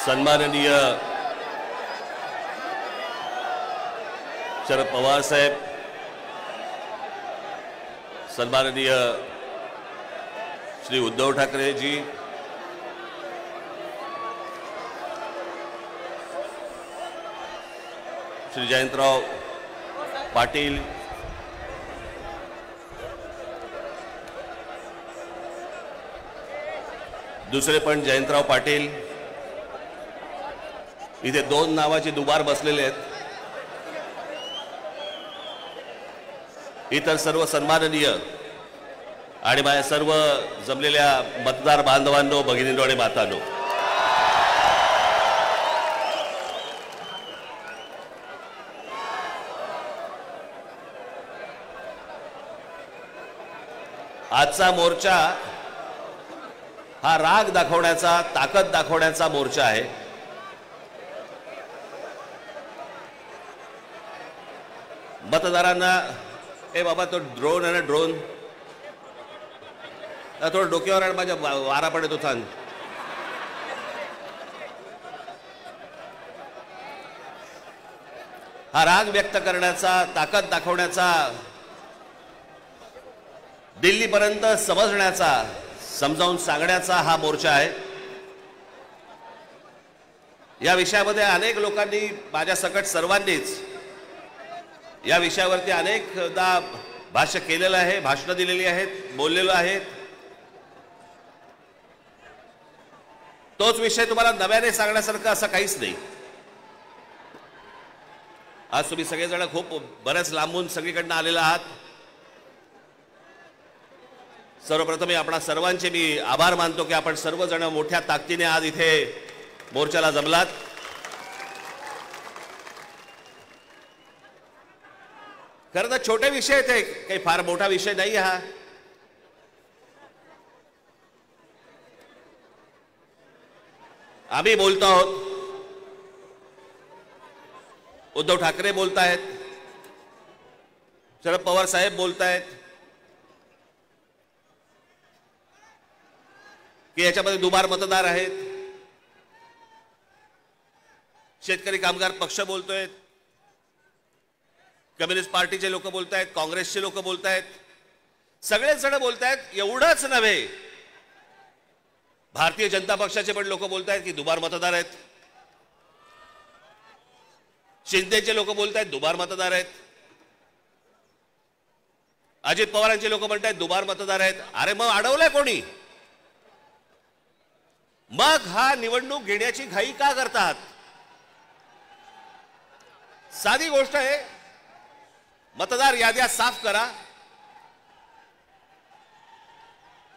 सन्माननीय शरद पवार साहेब, सन्माननीय श्री उद्धव ठाकरे जी, श्री जयंतराव पाटील, दुसरे पण जयंतराव पाटील, इथे दोन नावाचे दुबार बसलेले आहेत. इतर सर्व सन्माननीय आणि माझ्या सर्व जमलेल्या मतदार बांधवांनो, भगिनींनो आणि मातांनो, आजचा मोर्चा हा राग दाखवण्याचा, ताकद दाखवण्याचा मोर्चा आहे. मतदारांना ए बाबा तो ड्रोन आहे ना, ड्रोन थोडं डोक्यावर आणि माझ्या वारा पडत होता. हा राग व्यक्त करण्याचा, ताकद दाखवण्याचा, दिल्लीपर्यंत समजण्याचा, समजावून सांगण्याचा हा मोर्चा आहे. या विषयामध्ये अनेक लोकांनी, माझ्या सकट सर्वांनीच या विषयावरती अनेकदा भाष्य केलेलं आहे, भाषणं दिलेली आहेत, बोललेलो आहेत. तोच विषय तुम्हाला नव्याने सांगण्यासारखं असं काहीच नाही. आज तुम्ही सगळेजण खूप बऱ्याच लांबून सगळीकडनं आलेला आहात. सर्वप्रथम आपणा सर्वांचे मी आभार मानतो की आपण सर्वजण मोठ्या ताकदीने आज इथे मोर्चाला जमलात. खरं तर छोटे विषय आहेत, काही फार मोठा विषय नाही हा. आम्ही बोलतो आहोत, उद्धव ठाकरे बोलतायत, शरद पवार साहेब बोलतायत की याच्यामध्ये दुबार मतदार आहेत. शेतकरी कामगार पक्ष बोलतोय, कम्युनिस्ट पार्टीचे लोक बोलतायत, काँग्रेसचे लोक बोलतायत, सगळेच जण बोलतायत. एवढंच नव्हे, भारतीय जनता पक्षाचे पण लोक बोलतायत की दुबार मतदार आहेत. शिंदेचे लोक बोलतायत दुबार मतदार आहेत. अजित पवारांचे लोक म्हणतायत दुबार मतदार आहेत. अरे मग अडवलंय कोणी? मग हा निवडणूक घेण्याची घाई का करतात? साधी गोष्ट आहे, मतदार याद्या साफ करा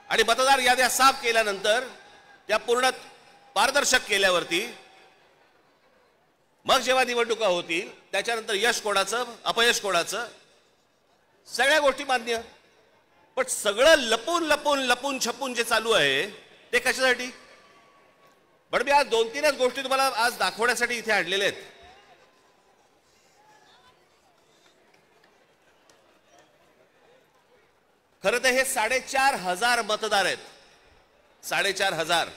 आणि मतदार याद्या साफ केल्यानंतर त्या पूर्ण पारदर्शक केल्यावरती मग जेव्हा निवडणुका होतील त्याच्यानंतर यश कोणाचं, अपयश कोणाचं, सगळ्या गोष्टी मान्य. पण सगळं लपून लपून लपून छपून जे चालू आहे ते कशासाठी? पण मी आज 2-3च गोष्टी तुम्हाला आज दाखवण्यासाठी इथे आणलेल्या आहेत. खरं तर हे 4,500 मतदार आहेत. 4,500.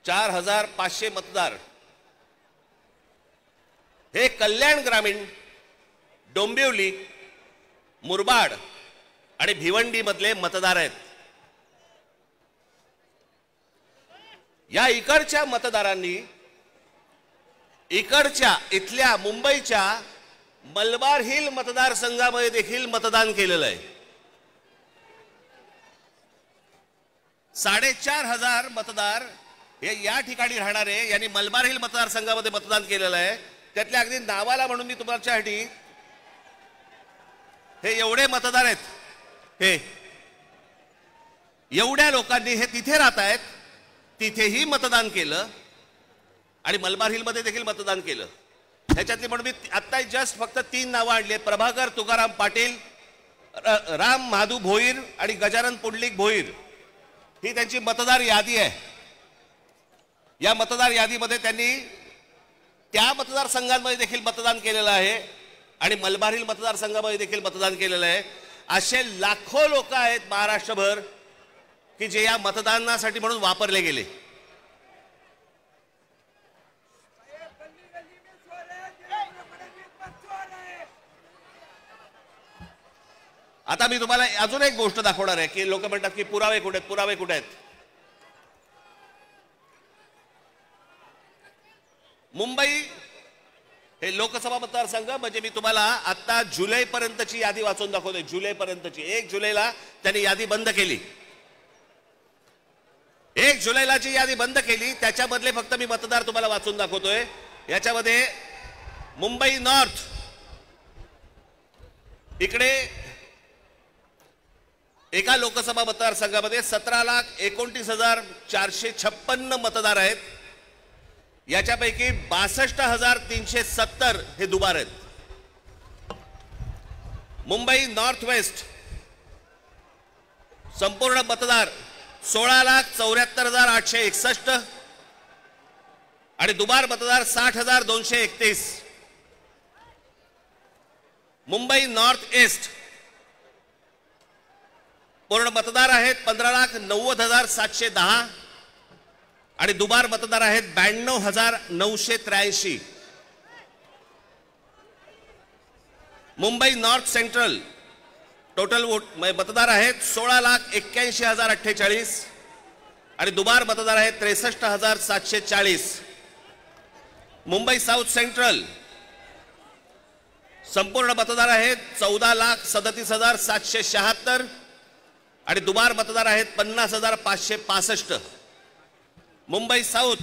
4,500 मतदार हे कल्याण ग्रामीण, डोंबिवली, मुरबाड आणि भिवंडी मधले मतदार आहेत. या इकडच्या मतदारांनी इथल्या मुंबईच्या मलबार हिल मतदारसंघामध्ये देखील मतदान केलेलं आहे. 4,500 मतदार हे या ठिकाणी राहणारे, यांनी मलबार हिल मतदारसंघामध्ये मतदान केलेलं आहे. त्यातल्या अगदी नावाला म्हणून मी तुमच्यासाठी हे एवढे मतदार आहेत, हे एवढ्या लोकांनी हे तिथे राहत आहेत, तिथेही मतदान केलं आणि मलबार हिल मध्ये देखील मतदान केलं. ह्याच्यातली म्हणून मी आत्ता जस्ट फक्त 3 नावं आणली. प्रभाकर तुकाराम पाटील, राम महादू भोईर आणि गजानन पुंडलिक भोईर, ही त्यांची मतदार यादी आहे. या मतदार यादीमध्ये त्यांनी त्या मतदारसंघांमध्ये देखील मतदान केलेलं आहे आणि मलबार हिल मतदारसंघामध्ये देखील मतदान केलेलं आहे. असे लाखो लोक आहेत महाराष्ट्रभर की जे या मतदानासाठी म्हणून वापरले गेले. आता मी तुम्हाला अजून एक गोष्ट दाखवणार आहे की लोक म्हणतात की पुरावे कुठे आहेत, पुरावे कुठे आहेत. मुंबई हे लोकसभा मतदारसंघ म्हणजे मी तुम्हाला आता जुलै पर्यंतची यादी वाचून दाखवतोय. जुलै पर्यंतची. 1 जुलैला त्यांनी यादी बंद केली. 1 जुलैला जी यादी बंद केली त्याच्यामधले फक्त मी मतदार तुम्हाला वाचून दाखवतोय. याच्यामध्ये मुंबई नॉर्थ इकडे एका लोकसभा मतदारसंघामध्ये 17,29,456 मतदार आहेत. याच्यापैकी 62,370 हे दुबार आहेत. मुंबई नॉर्थ वेस्ट संपूर्ण मतदार 16,74,861 आणि दुबार मतदार 60,231. मुंबई नॉर्थ ईस्ट पूर्ण मतदार आहेत 15,90,710 आणि दुबार मतदार आहेत 92,983. Mumbai north central total vote मतदार आहेत 16,81,048 आणि दुबार मतदार आहेत 63,740. मुंबई साऊथ सेंट्रल संपूर्ण मतदार आहेत 14,37,776 आणि दुबार मतदार आहेत 50,565. मुंबई साऊथ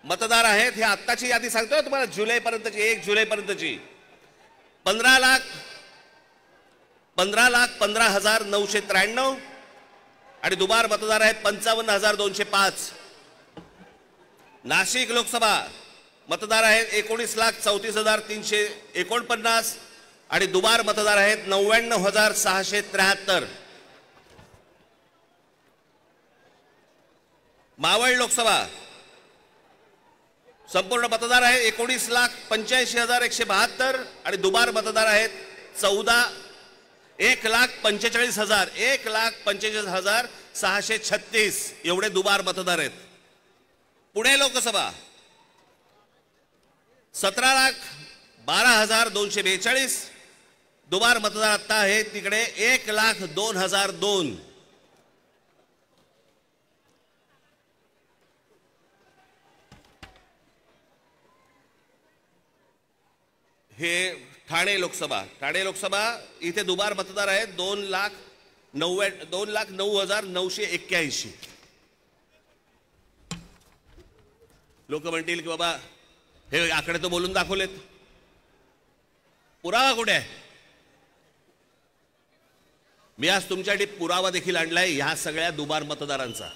मतदार आहेत हे आत्ताची यादी सांगतोय तुम्हाला जुलै पर्यंतची. 1 जुलै पर्यंतची 15,15,15,993 आणि दुबार मतदार आहेत 55,205. नाशिक लोकसभा मतदार आहेत 19,34,349 आणि दुबार मतदार आहेत 99,673. मावळ लोकसभा संपूर्ण मतदार आहेत 19,85,172 आणि दुबार मतदार आहेत 1,45,636 एवढे दुबार मतदार आहेत. पुणे लोकसभा 17,12,242 दुबार मतदार आता आहे तिकडे 1,02,002. हे ठाणे लोकसभा. ठाणे लोकसभा इथे दुबार मतदार आहेत 2,09,981. लोक म्हणतील की बाबा हे आकडे तर बोलून दाखवलेत, पुरावा कुठे आहे? मी आज तुमच्यासाठी पुरावा देखील आणलाय ह्या सगळ्या दुबार मतदारांचा.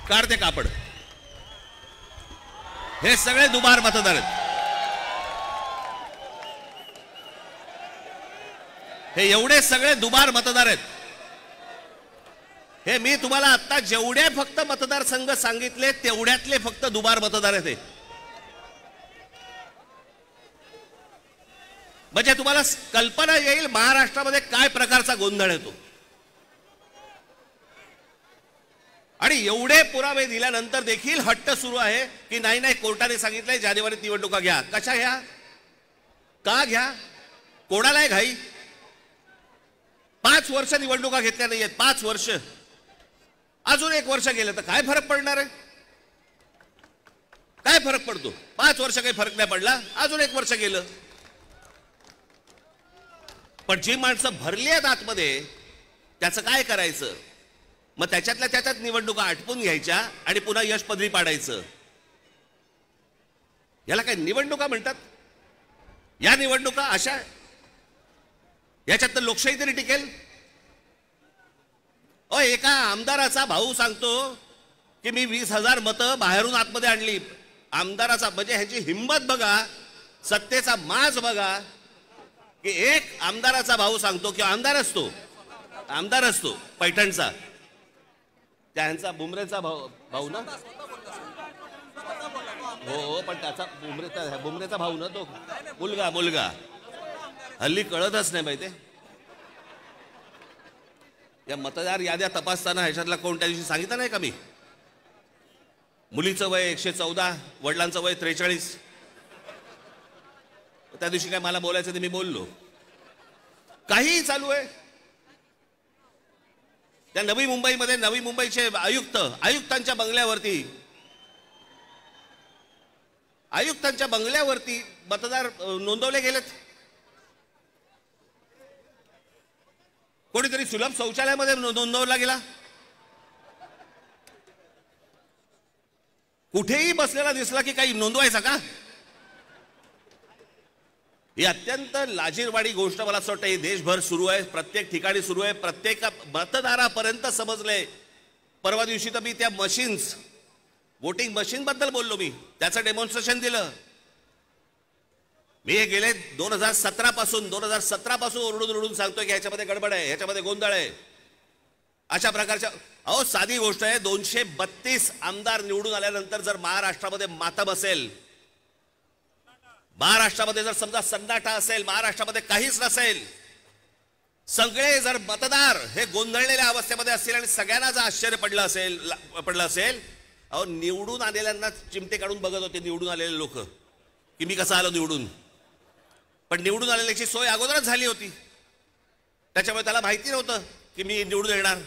काढते कापड. हे सगळे दुबार मतदार आहेत. हे एवढे सगळे दुबार मतदार आहेत. हे मी तुम्हाला आता जेवढे फक्त मतदारसंघ सांगितले तेवढ्यातले फक्त दुबार मतदार आहेत. म्हणजे तुम्हाला कल्पना येईल महाराष्ट्रामध्ये काय प्रकारचा गोंधळ येतो. आणि एवढे पुरावे दिल्यानंतर देखील हट्ट सुरू आहे की नाही नाही कोर्टाने सांगितलंय जानेवारीत निवडणुका घ्या. कशा घ्या? का घ्या? कोणाला आहे घाई? 5 वर्ष निवडणुका घेतल्या नाहीयेत. 5 वर्ष. अजून 1 वर्ष गेलं तर काय फरक पडणार आहे? काय फरक पडतो? 5 वर्ष काही फरक नाही पडला. अजून 1 वर्ष गेलं. पण जी माणसं भरली आहेत आतमध्ये त्याचं काय करायचं? मग त्याच्यातल्या त्याच्यात निवडणुका आटपून घ्यायच्या आणि पुन्हा यश पदरी पाडायचं. याला काय निवडणुका म्हणतात? या निवडणुका अशा याच्यात तर लोकशाही तरी टिकेल. एका आमदाराचा भाऊ सांगतो की मी 20,000 मतं बाहेरून आतमध्ये आणली. आमदाराचा म्हणजे ह्याची हिंमत बघा, सत्तेचा माज बघा की एक आमदाराचा भाऊ सांगतो की आमदार असतो पैठणचा, त्यांचा बुमरेचा भाऊ ना. हो पण त्याचा बुमरेचा भाऊ ना तो मुलगा हल्ली कळतच नाही माहिती. या मतदार याद्या तपासताना ह्याच्यातला कोण त्या दिवशी सांगितलं नाही का मी? मुलीचं वय 114, वडिलांचं वय 43. त्या दिवशी काय मला बोलायचं ते मी बोललो. काहीही चालू आहे. त्या नवी मुंबईमध्ये नवी मुंबईचे आयुक्तांच्या बंगल्यावरती मतदार नोंदवले गेलेत. कोणीतरी सुलभ शौचालयामध्ये नोंदवला गेला. कुठेही बसलेला दिसला की काही नोंदवायचा का? ही अत्यंत लाजिरवाणी गोष्ट मला असं वाटतं ही देशभर सुरू आहे, प्रत्येक ठिकाणी सुरू आहे, प्रत्येक मतदारापर्यंत समजलंय. परवा दिवशी तर मी त्या मशीन्स, वोटिंग मशीन बद्दल बोललो. मी त्याचं डेमॉन्स्ट्रेशन दिलं. मी हे गेले 2017 पासून ओरडून सांगतोय की ह्याच्यामध्ये गडबड आहे, ह्याच्यामध्ये गोंधळ आहे. अशा प्रकारच्या साधी गोष्ट आहे. 232 आमदार निवडून आल्यानंतर जर महाराष्ट्रामध्ये मातम असेल, महाराष्ट्रामध्ये जर समजा सन्नाटा असेल, महाराष्ट्रामध्ये काहीच नसेल, सगळे जर मतदार हे गोंधळलेल्या अवस्थेमध्ये असतील आणि सगळ्यांना जर आश्चर्य पडलं असेल, निवडून आलेल्यांना चिमटे काढून बघत होते निवडून आलेले लोक की मी कसं आलो निवडून. पण निवडून आलेल्याची सोय अगोदरच झाली होती, त्याच्यामुळे त्याला माहिती नव्हतं की मी निवडून येणार.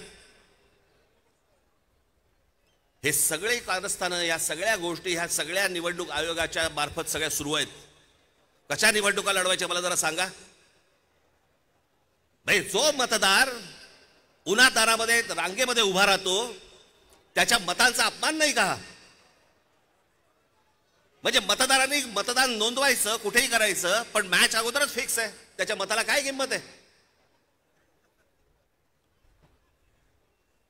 हे सगळे कारस्थानं, या सगळ्या गोष्टी, ह्या सगळ्या निवडणूक आयोगाच्या मार्फत सगळ्या सुरू आहेत. कशा निवडणुका लढवायच्या मला जरा सांगा. भाई, जो मतदार उन्हातारामध्ये रांगेमध्ये उभा राहतो त्याच्या मतांचा अपमान नाही का? म्हणजे मतदारांनी मतदान नोंदवायचं, कुठेही करायचं, पण मॅच अगोदरच फिक्स आहे, त्याच्या मताला काय किंमत आहे?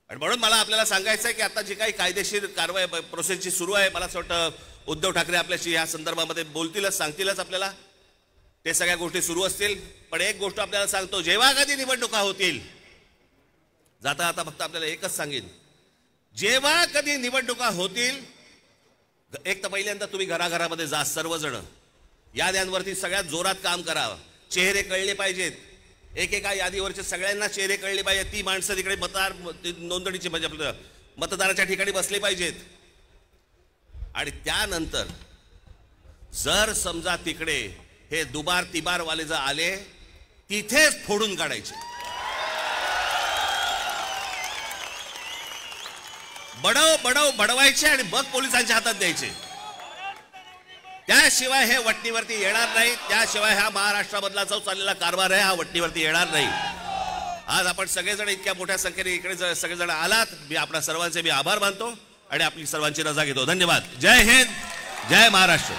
आणि म्हणून मला आपल्याला सांगायचं आहे की आता जी काही कायदेशीर कारवाई प्रोसेसची सुरू आहे, मला असं वाटतं उद्धव ठाकरे आपल्याशी या संदर्भामध्ये बोलतीलच, सांगतीलच आपल्याला. ते सगळ्या गोष्टी सुरू असतील. पण एक गोष्ट आपल्याला सांगतो, जेव्हा कधी निवडणुका होतील, जाता आता फक्त आपल्याला एकच सांगेन, जेव्हा कधी निवडणुका होतील, एक तर पहिल्यांदा तुम्ही घराघरामध्ये जा, सर्वजण याद्यांवरती सगळ्यात जोरात काम करा. चेहरे कळले पाहिजेत, एकेका यादीवरचे सगळ्यांना चेहरे कळले पाहिजेत. ती माणसं तिकडे मतदार नोंदणीची म्हणजे आपल्या मतदाराच्या ठिकाणी बसले पाहिजेत. आणि त्यानंतर जर समजा तिकडे हे दुबार तिबार वाले जर आले, तिथेच फोडून काढायचे. बडवायचे आणि मग पोलिसांच्या हातात द्यायचे. त्याशिवाय हे वटणीवरती येणार नाही. त्याशिवाय हा महाराष्ट्रामधला जो चाललेला कारभार आहे हा वटणीवरती येणार नाही. आज आपण सगळेजण इतक्या मोठ्या संख्येने इकडे सगळेजण आलात, मी आपल्या सर्वांचे मी आभार मानतो आणि आपली सर्वांची रजा घेतो. धन्यवाद. जय हिंद, जय महाराष्ट्र.